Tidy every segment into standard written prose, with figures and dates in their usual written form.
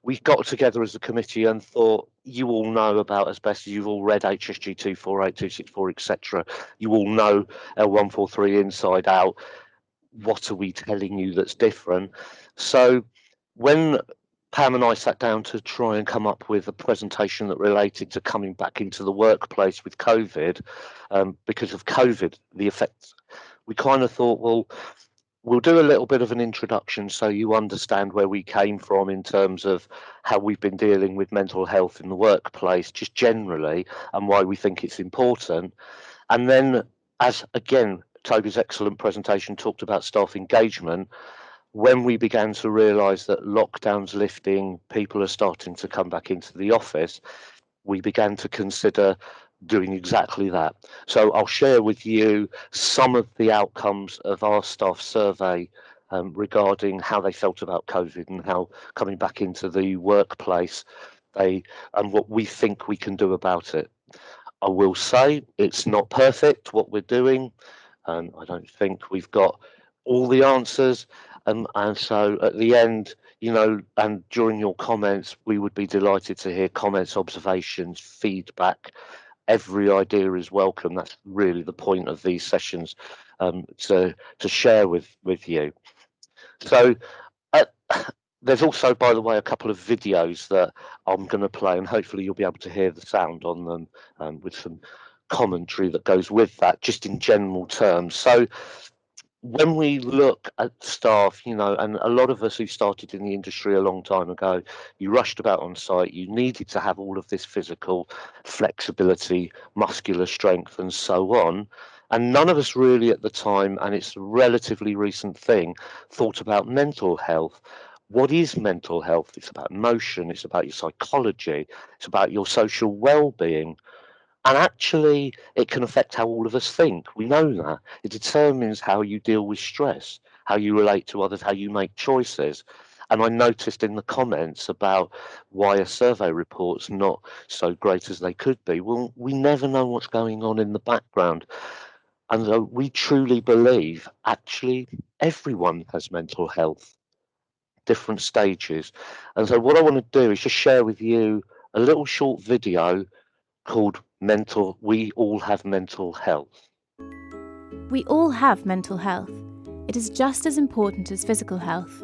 we got together as a committee and thought, you all know about asbestos, you've all read HSG 248, 264, etc. You all know L143 inside out. What are we telling you that's different? So when Pam and I sat down to try and come up with a presentation that related to coming back into the workplace with COVID, because of COVID, the effects, we kind of thought, well, we'll do a little bit of an introduction so you understand where we came from in terms of how we've been dealing with mental health in the workplace, just generally, and why we think it's important. And then, as again, Toby's excellent presentation talked about staff engagement, when we began to realise that lockdown's lifting, people are starting to come back into the office, we began to consider doing exactly that. So I'll share with you some of the outcomes of our staff survey regarding how they felt about COVID and how coming back into the workplace and what we think we can do about it. I will say it's not perfect what we're doing, and I don't think we've got all the answers. And so at the end, and during your comments, we would be delighted to hear comments, observations, feedback. Every idea is welcome. That's really the point of these sessions, to share with you. So there's also, by the way, a couple of videos that I'm going to play, and hopefully you'll be able to hear the sound on them, with some commentary that goes with that, just in general terms. So when we look at staff, and a lot of us who started in the industry a long time ago, you rushed about on site, you needed to have all of this physical flexibility, muscular strength, and so on. And none of us really at the time, and it's a relatively recent thing, thought about mental health. What is mental health? It's about emotion, it's about your psychology, it's about your social well-being. And actually, it can affect how all of us think. We know that. It determines how you deal with stress, how you relate to others, how you make choices. And I noticed in the comments about why a survey report's not so great as they could be. Well, we never know what's going on in the background. And so we truly believe, actually, everyone has mental health, different stages. And so what I want to do is just share with you a little short video called We All Have Mental Health. We all have mental health. It is just as important as physical health.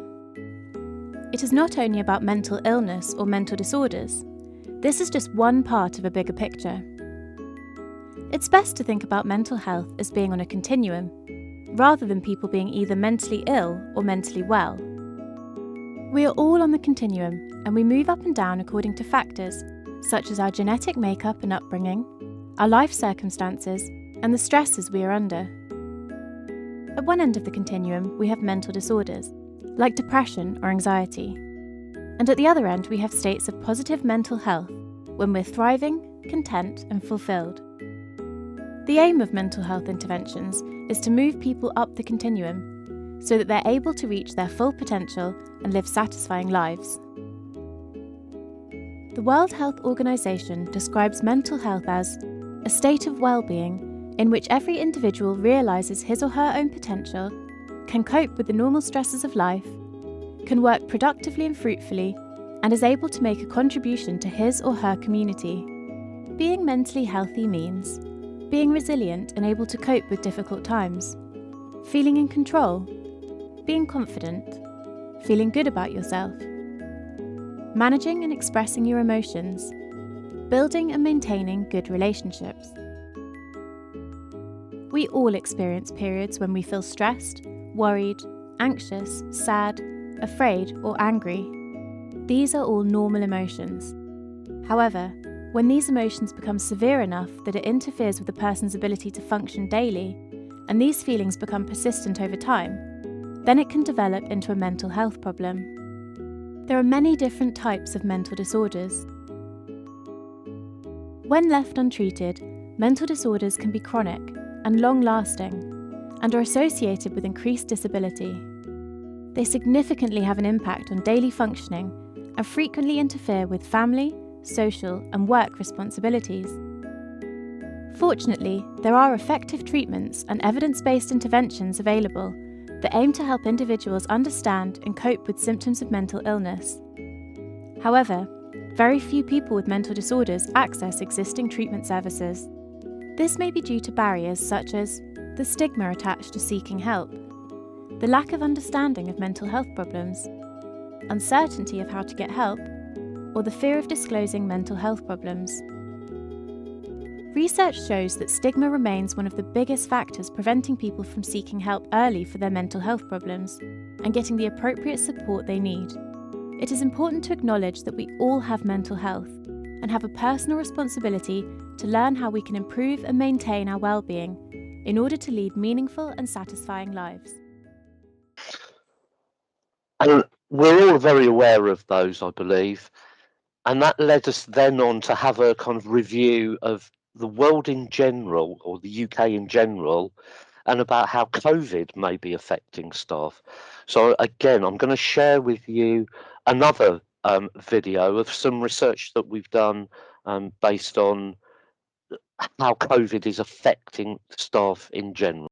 It is not only about mental illness or mental disorders. This is just one part of a bigger picture. It's best to think about mental health as being on a continuum, rather than people being either mentally ill or mentally well. We are all on the continuum, and we move up and down according to factors such as our genetic makeup and upbringing, our life circumstances, and the stresses we are under. At one end of the continuum, we have mental disorders, like depression or anxiety. And at the other end, we have states of positive mental health, when we're thriving, content, and fulfilled. The aim of mental health interventions is to move people up the continuum, so that they're able to reach their full potential and live satisfying lives. The World Health Organization describes mental health as a state of well-being in which every individual realizes his or her own potential, can cope with the normal stresses of life, can work productively and fruitfully, and is able to make a contribution to his or her community. Being mentally healthy means being resilient and able to cope with difficult times, feeling in control, being confident, feeling good about yourself, managing and expressing your emotions, building and maintaining good relationships. We all experience periods when we feel stressed, worried, anxious, sad, afraid, or angry. These are all normal emotions. However, when these emotions become severe enough that it interferes with a person's ability to function daily, and these feelings become persistent over time, then it can develop into a mental health problem. There are many different types of mental disorders. When left untreated, mental disorders can be chronic and long-lasting, and are associated with increased disability. They significantly have an impact on daily functioning and frequently interfere with family, social, and work responsibilities. Fortunately, there are effective treatments and evidence-based interventions available that aim to help individuals understand and cope with symptoms of mental illness. However, very few people with mental disorders access existing treatment services. This may be due to barriers such as the stigma attached to seeking help, the lack of understanding of mental health problems, uncertainty of how to get help, or the fear of disclosing mental health problems. Research shows that stigma remains one of the biggest factors preventing people from seeking help early for their mental health problems and getting the appropriate support they need. It is important to acknowledge that we all have mental health and have a personal responsibility to learn how we can improve and maintain our well-being in order to lead meaningful and satisfying lives. And we're all very aware of those, I believe. And that led us then on to have a kind of review of the world in general, or the UK in general, and about how COVID may be affecting staff. So again, I'm going to share with you another video of some research that we've done based on how COVID is affecting staff in general.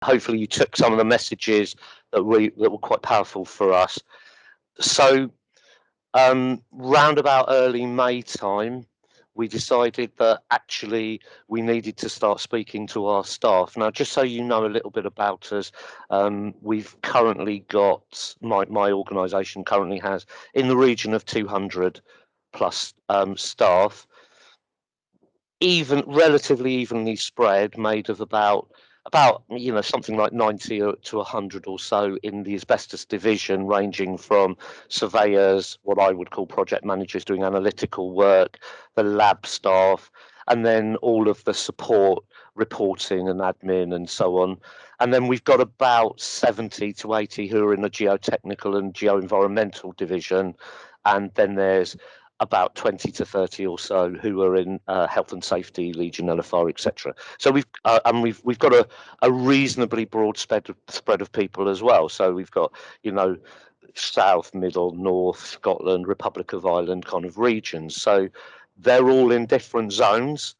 hopefully you took some of the messages that were quite powerful for us. So round about early May time, we decided that actually we needed to start speaking to our staff. Now, just so you know a little bit about us, we've currently got, my organisation currently has in the region of 200 plus staff, relatively evenly spread, made of about something like 90 to 100 or so in the asbestos division, ranging from surveyors, what I would call project managers doing analytical work, the lab staff, and then all of the support, reporting and admin and so on. And then we've got about 70 to 80 who are in the geotechnical and geoenvironmental division, and then there's about 20 to 30 or so who are in health and safety, Legionella fire, etc. So we've got a reasonably broad spread of people as well. So we've got, south, middle, north, Scotland, Republic of Ireland kind of regions. So they're all in different zones.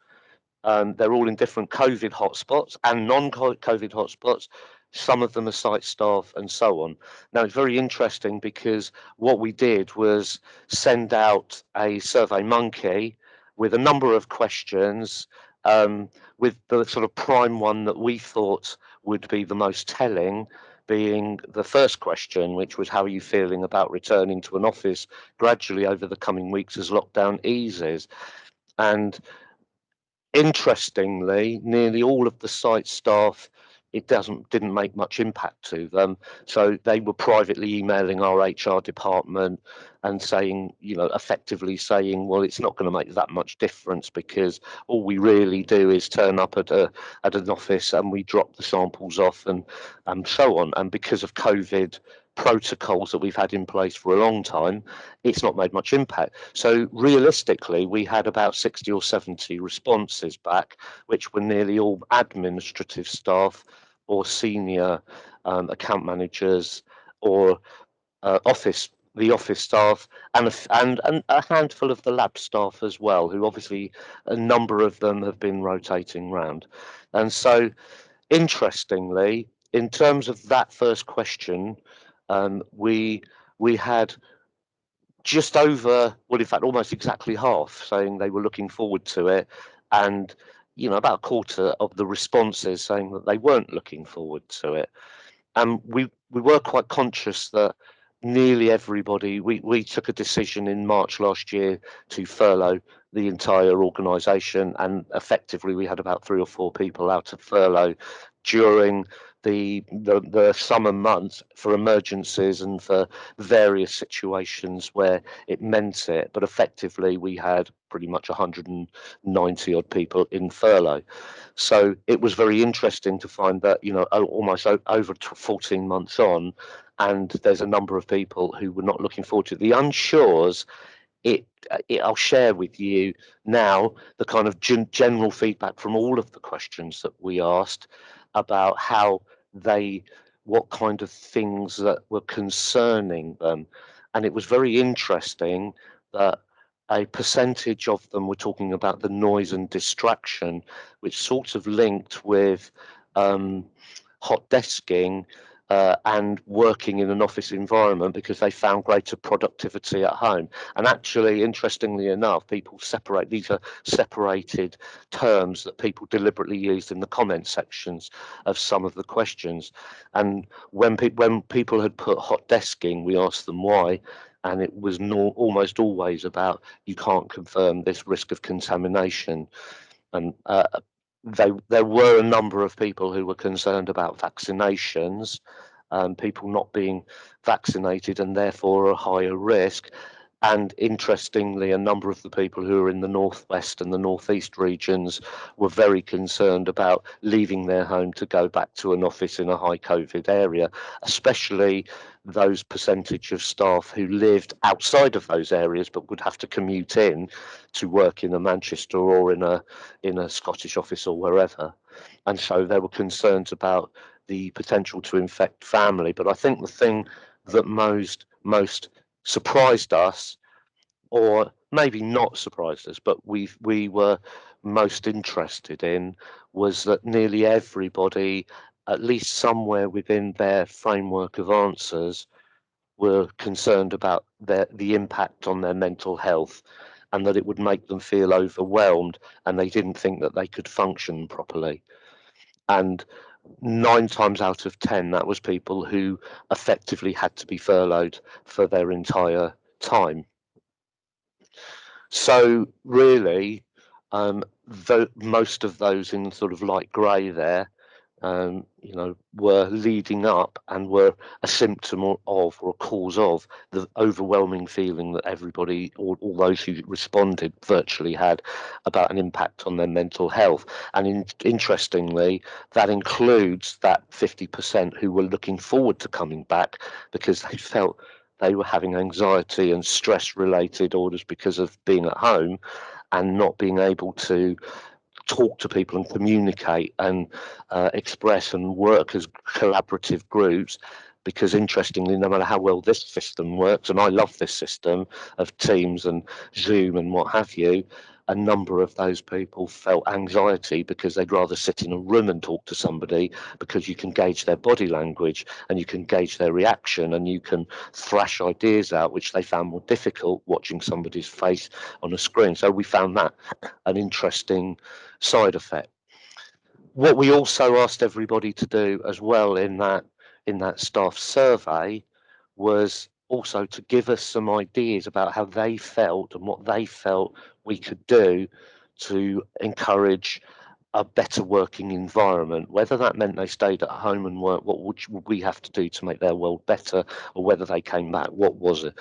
They're all in different COVID hotspots and non-COVID hotspots. Some of them are site staff and so on. Now, it's very interesting because what we did was send out a survey monkey with a number of questions, with the sort of prime one that we thought would be the most telling being the first question, which was, how are you feeling about returning to an office gradually over the coming weeks as lockdown eases? And interestingly, nearly all of the site staff, it didn't make much impact to them. So they were privately emailing our HR department and saying, effectively saying, well, it's not going to make that much difference because all we really do is turn up at an office and we drop the samples off and so on. And because of COVID protocols that we've had in place for a long time, it's not made much impact. So realistically, we had about 60 or 70 responses back, which were nearly all administrative staff or senior account managers or the office staff, and a handful of the lab staff as well, who obviously a number of them have been rotating round. And so interestingly, in terms of that first question, we had just over, well, in fact, almost exactly half saying they were looking forward to it, and about a quarter of the responses saying that they weren't looking forward to it. And we were quite conscious that nearly everybody, we took a decision in March last year to furlough the entire organisation, and effectively we had about 3 or 4 people out of furlough during the summer months for emergencies and for various situations where it meant it. But effectively we had pretty much 190 odd people in furlough. So it was very interesting to find that, almost over 14 months on, and there's a number of people who were not looking forward to it. The unsures, I'll share with you now the kind of general feedback from all of the questions that we asked about what kind of things that were concerning them. And it was very interesting that a percentage of them were talking about the noise and distraction, which sort of linked with hot desking and working in an office environment because they found greater productivity at home. And actually, interestingly enough, these are separated terms that people deliberately used in the comment sections of some of the questions. And when people had put hot desking, we asked them why, and it was almost always about, you can't confirm this risk of contamination. And there were a number of people who were concerned about vaccinations, people not being vaccinated and therefore a higher risk. And interestingly, a number of the people who are in the northwest and the northeast regions were very concerned about leaving their home to go back to an office in a high COVID area, especially those percentage of staff who lived outside of those areas but would have to commute in to work in a Manchester or in a Scottish office or wherever. And so there were concerns about the potential to infect family. But I think the thing that most surprised us, or maybe not surprised us, but we were most interested in, was that nearly everybody at least somewhere within their framework of answers, were concerned about the impact on their mental health, and that it would make them feel overwhelmed, and they didn't think that they could function properly. And 9 times out of 10, that was people who effectively had to be furloughed for their entire time. So really, most of those in sort of light grey there, were leading up and were a symptom of or a cause of the overwhelming feeling that everybody, all those who responded, virtually had about an impact on their mental health. And interestingly, that includes that 50% who were looking forward to coming back because they felt they were having anxiety and stress related orders because of being at home and not being able to talk to people and communicate and express and work as collaborative groups. Because interestingly, no matter how well this system works, and I love this system of Teams and Zoom and what have you, a number of those people felt anxiety because they'd rather sit in a room and talk to somebody, because you can gauge their body language and you can gauge their reaction and you can thrash ideas out, which they found more difficult watching somebody's face on a screen. So we found that an interesting side effect. What we also asked everybody to do as well in that staff survey was also to give us some ideas about how they felt and what they felt we could do to encourage a better working environment. Whether that meant they stayed at home and worked, what would we have to do to make their world better, or whether they came back, what was it?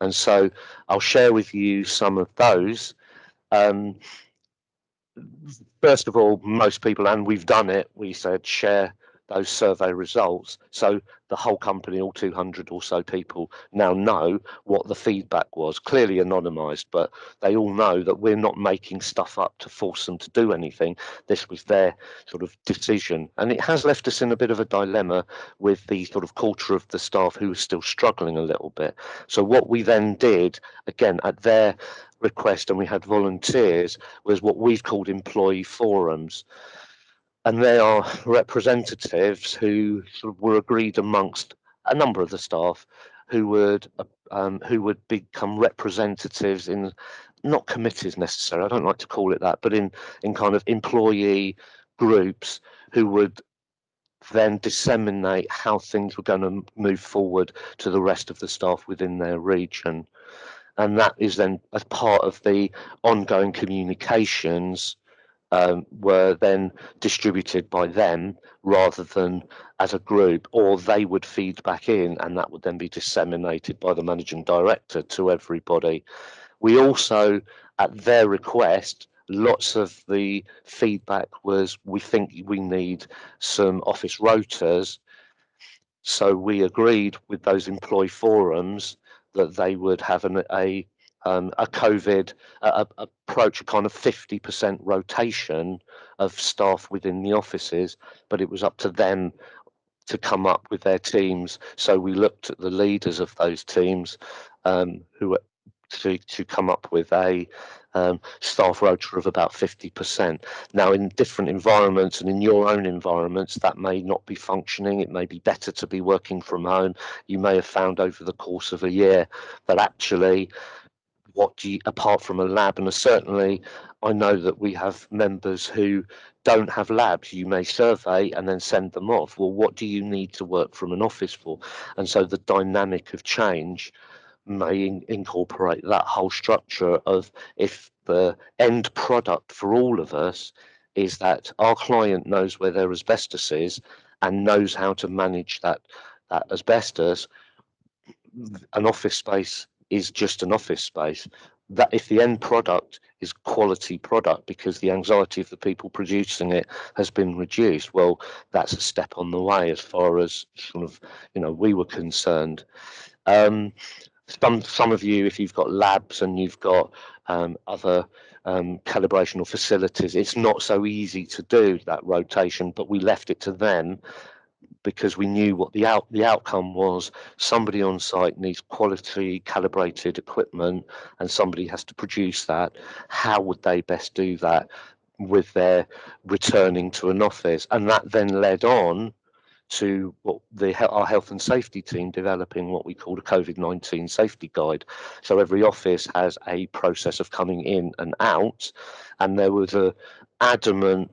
And so I'll share with you some of those. First of all, most people, and we've done it, we said share those survey results. So the whole company, all 200 or so people, now know what the feedback was, clearly anonymised, but they all know that we're not making stuff up to force them to do anything. This was their sort of decision. And it has left us in a bit of a dilemma with the sort of culture of the staff who are still struggling a little bit. So what we then did, again, at their request, and we had volunteers, was what we've called employee forums. And they are representatives who sort of were agreed amongst a number of the staff who would become representatives in, not committees necessarily, I don't like to call it that, but in kind of employee groups who would then disseminate how things were going to move forward to the rest of the staff within their region. And that is then as part of the ongoing communications, were then distributed by them rather than as a group, or they would feed back in and that would then be disseminated by the managing director to everybody. We also, at their request, lots of the feedback was, we think we need some office rotas. So we agreed with those employee forums that they would have a COVID approach, a kind of 50% rotation of staff within the offices, but it was up to them to come up with their teams. So we looked at the leaders of those teams, who were to come up with a staff rota of about 50%. Now, in different environments and in your own environments, that may not be functioning. It may be better to be working from home. You may have found over the course of a year that actually, what do you, apart from a lab, and certainly I know that we have members who don't have labs, you may survey and then send them off. Well, what do you need to work from an office for? And so the dynamic of change may incorporate that whole structure of, if the end product for all of us is that our client knows where their asbestos is and knows how to manage that asbestos, an office space is just an office space. That if the end product is quality product because the anxiety of the people producing it has been reduced, well, that's a step on the way as far as sort of, we were concerned. Some of you, if you've got labs and you've got other calibration or facilities, it's not so easy to do that rotation, but we left it to them because we knew what the outcome was. Somebody on site needs quality calibrated equipment and somebody has to produce that. How would they best do that with their returning to an office? And that then led on to what our health and safety team developing what we call a COVID-19 safety guide. So every office has a process of coming in and out, and there was a adamant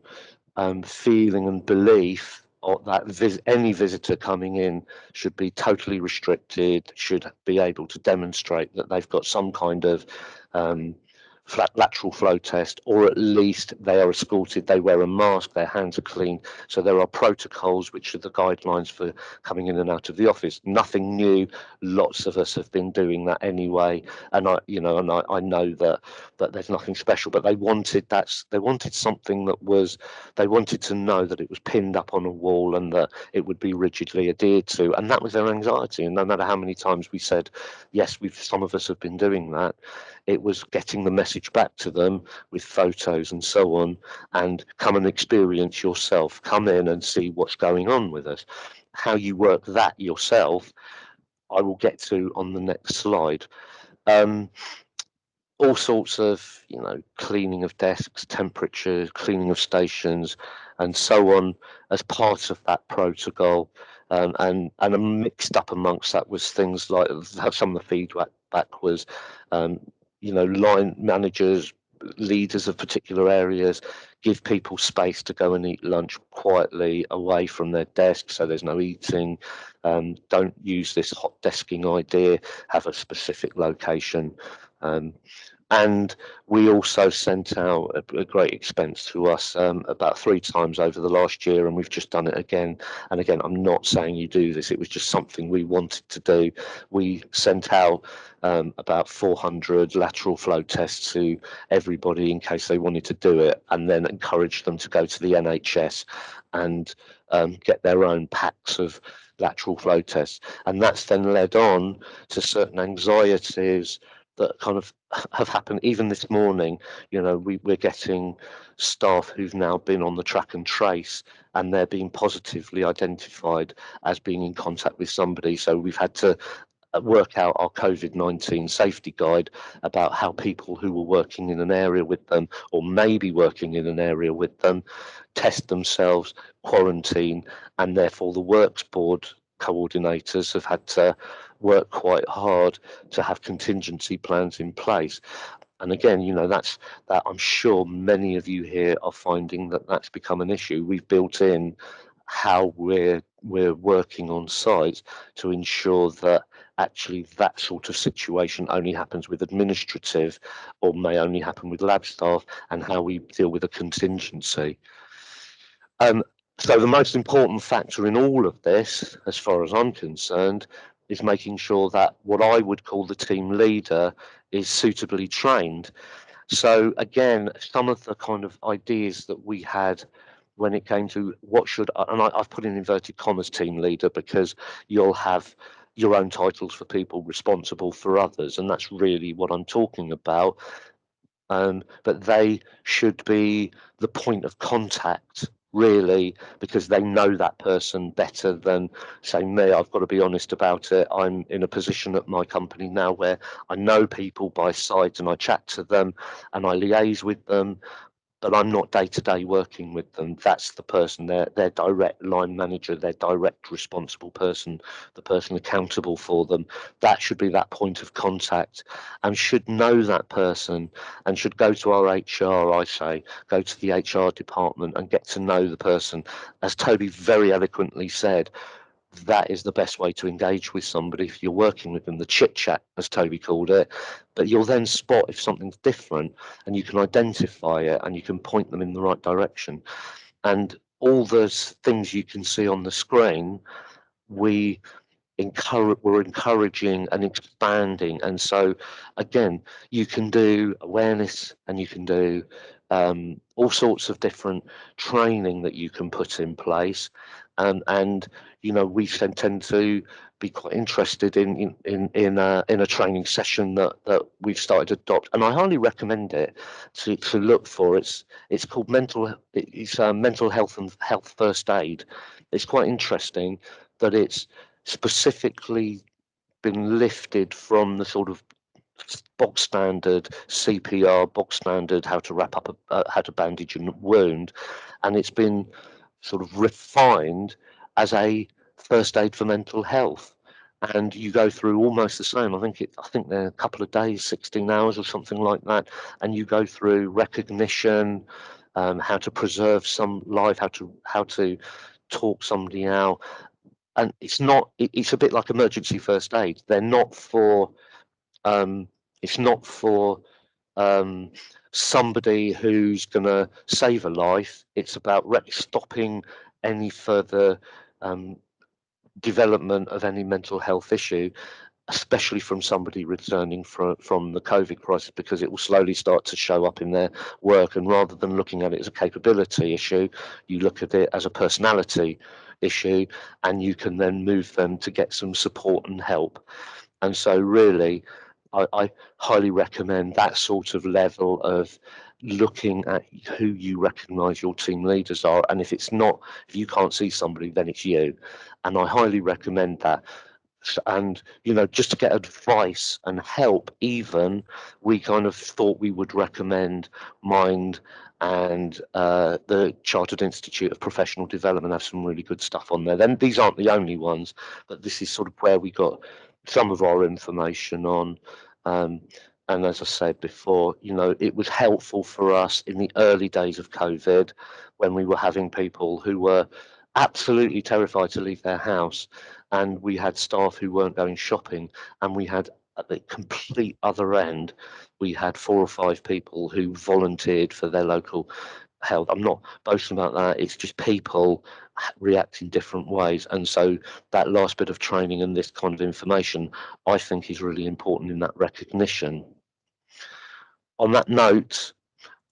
feeling and belief that any visitor coming in should be totally restricted, should be able to demonstrate that they've got some kind of flat lateral flow test, or at least they are escorted, they wear a mask, their hands are clean. So there are protocols which are the guidelines for coming in and out of the office. Nothing new. Lots of us have been doing that anyway, and I know that there's nothing special, but they wanted something that was, they wanted to know that it was pinned up on a wall and that it would be rigidly adhered to, and that was their anxiety. And no matter how many times we said yes, some of us have been doing that, it was getting the message back to them with photos and so on, and come and experience yourself, come in and see what's going on with us. How you work that yourself, I will get to on the next slide. All sorts of, cleaning of desks, temperature, cleaning of stations, and so on as part of that protocol. And mixed up amongst that was things like some of the feedback was, line managers, leaders of particular areas, give people space to go and eat lunch quietly away from their desk, so there's no eating. Don't use this hot desking idea, have a specific location. And we also sent out a great expense to us about 3 times over the last year, and we've just done it again. And again, I'm not saying you do this, it was just something we wanted to do. We sent out about 400 lateral flow tests to everybody in case they wanted to do it, and then encouraged them to go to the NHS and get their own packs of lateral flow tests. And that's then led on to certain anxieties that kind of have happened. Even this morning, we're getting staff who've now been on the track and trace, and they're being positively identified as being in contact with somebody. So we've had to work out our COVID-19 safety guide about how people who were working in an area with them, or maybe working in an area with them, test themselves, quarantine, and therefore the works board coordinators have had to work quite hard to have contingency plans in place. And again, that I'm sure many of you here are finding that that's become an issue. We've built in how we're working on site to ensure that actually that sort of situation only happens with administrative, or may only happen with lab staff, and how we deal with a contingency. So the most important factor in all of this, as far as I'm concerned, is making sure that what I would call the team leader is suitably trained. So again, some of the kind of ideas that we had when it came to I've put in inverted commas team leader, because you'll have your own titles for people responsible for others, and that's really what I'm talking about. But they should be the point of contact, really, because they know that person better than, say, me. I've got to be honest about it. I'm in a position at my company now where I know people by sight, and I chat to them and I liaise with them, but I'm not day-to-day working with them. That's the person, their direct line manager, their direct responsible person, the person accountable for them. That should be that point of contact, and should know that person, and should go to our HR, I say, go to the HR department and get to know the person. As Toby very eloquently said, that is the best way to engage with somebody if you're working with them, the chit chat, as Toby called it. But you'll then spot if something's different, and you can identify it, and you can point them in the right direction. And all those things you can see on the screen, we're encouraging and expanding. And so again, you can do awareness, and you can do all sorts of different training that you can put in place. And we tend to be quite interested in a training session that we've started to adopt, and I highly recommend it to look for. It's called Mental Health and Health First Aid. It's quite interesting that it's specifically been lifted from the sort of bog standard CPR, bog standard how to wrap up how to bandage a wound, and it's been sort of refined as a first aid for mental health. And you go through almost the same. I think they're a couple of days, 16 hours or something like that. And you go through recognition, how to preserve some life, how to talk somebody out. And it's a bit like emergency first aid. They're not for it's not for somebody who's going to save a life. It's about stopping any further development of any mental health issue, especially from somebody returning from the COVID crisis, because it will slowly start to show up in their work. And rather than looking at it as a capability issue, you look at it as a personality issue, and you can then move them to get some support and help. And so really, I highly recommend that sort of level of looking at who you recognise your team leaders are. And if you can't see somebody, then it's you. And I highly recommend that. And, just to get advice and help, even, we kind of thought we would recommend Mind and the Chartered Institute of Professional Development have some really good stuff on there. Then these aren't the only ones, but this is sort of where we got some of our information on. And as I said before, it was helpful for us in the early days of COVID when we were having people who were absolutely terrified to leave their house, and we had staff who weren't going shopping, and we had at the complete other end, we had 4 or 5 people who volunteered for their local health. I'm not boasting about that. It's just people react in different ways. And so that last bit of training and this kind of information, I think, is really important in that recognition. On that note,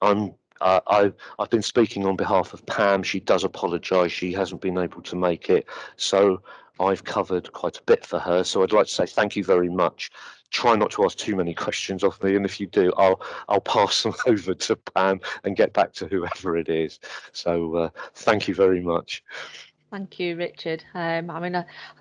I've been speaking on behalf of Pam. She does apologise. She hasn't been able to make it. So I've covered quite a bit for her. So I'd like to say thank you very much. Try not to ask too many questions of me, and if you do, I'll pass them over to Pam and get back to whoever it is. So thank you very much. Thank you, Richard. I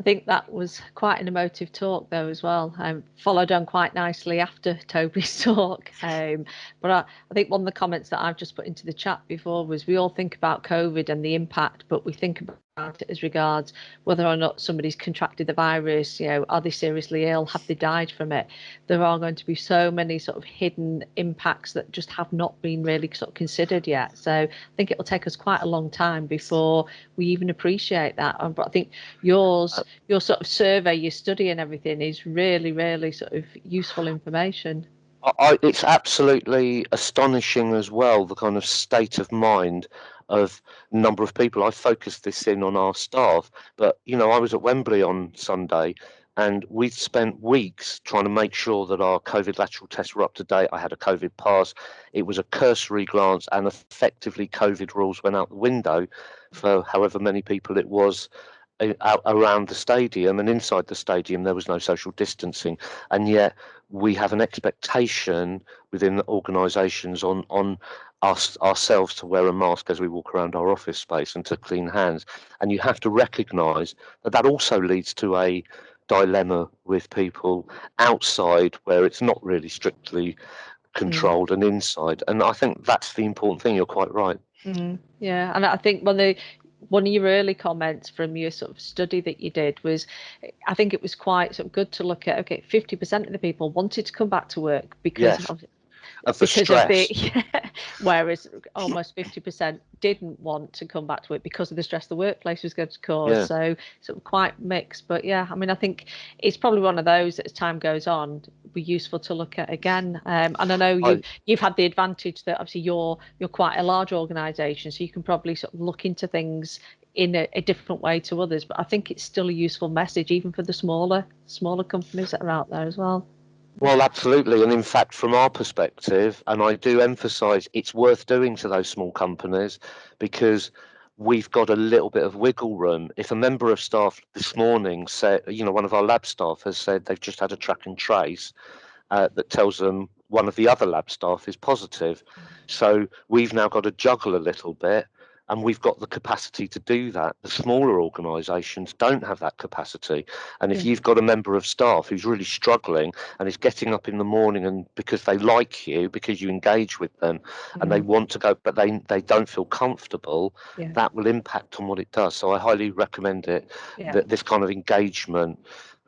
think that was quite an emotive talk, though, as well. Followed on quite nicely after Toby's talk. But I think one of the comments that I've just put into the chat before was we all think about COVID and the impact, but we think about it as regards whether or not somebody's contracted the virus, are they seriously ill, have they died from it? There are going to be so many sort of hidden impacts that just have not been really sort of considered yet. So I think it will take us quite a long time before we even appreciate that. But I think your sort of survey, your study and everything is really, really sort of useful information. It's absolutely astonishing as well, the kind of state of mind of number of people. I focused this in on our staff, but I was at Wembley on Sunday, and we'd spent weeks trying to make sure that our COVID lateral tests were up to date. I had a COVID pass. It was a cursory glance, and effectively COVID rules went out the window for however many people it was out around the stadium, and inside the stadium there was no social distancing, and yet we have an expectation within the organisations on us ourselves to wear a mask as we walk around our office space and to clean hands. And you have to recognise that also leads to a dilemma with people outside where it's not really strictly controlled and inside. And I think that's the important thing. You're quite right. Yeah, and I think one of your early comments from your sort of study that you did was, I think it was quite sort of good to look at, okay, 50% of the people wanted to come back to work because of the stress. Whereas almost 50% didn't want to come back to it because of the stress the workplace was going to cause. Yeah. So sort of quite mixed. But yeah, I think it's probably one of those that as time goes on be useful to look at again. And I know you've had the advantage that obviously you're quite a large organisation, so you can probably sort of look into things in a different way to others. But I think it's still a useful message even for the smaller companies that are out there as well. Well, absolutely. And in fact, from our perspective, and I do emphasise, it's worth doing to those small companies because we've got a little bit of wiggle room. If a member of staff this morning said, one of our lab staff has said they've just had a track and trace that tells them one of the other lab staff is positive. So we've now got to juggle a little bit and we've got the capacity to do that. The smaller organisations don't have that capacity. And if you've got a member of staff who's really struggling and is getting up in the morning and because they like you, because you engage with them and they want to go, but they don't feel comfortable, that will impact on what it does. So I highly recommend it, that this kind of engagement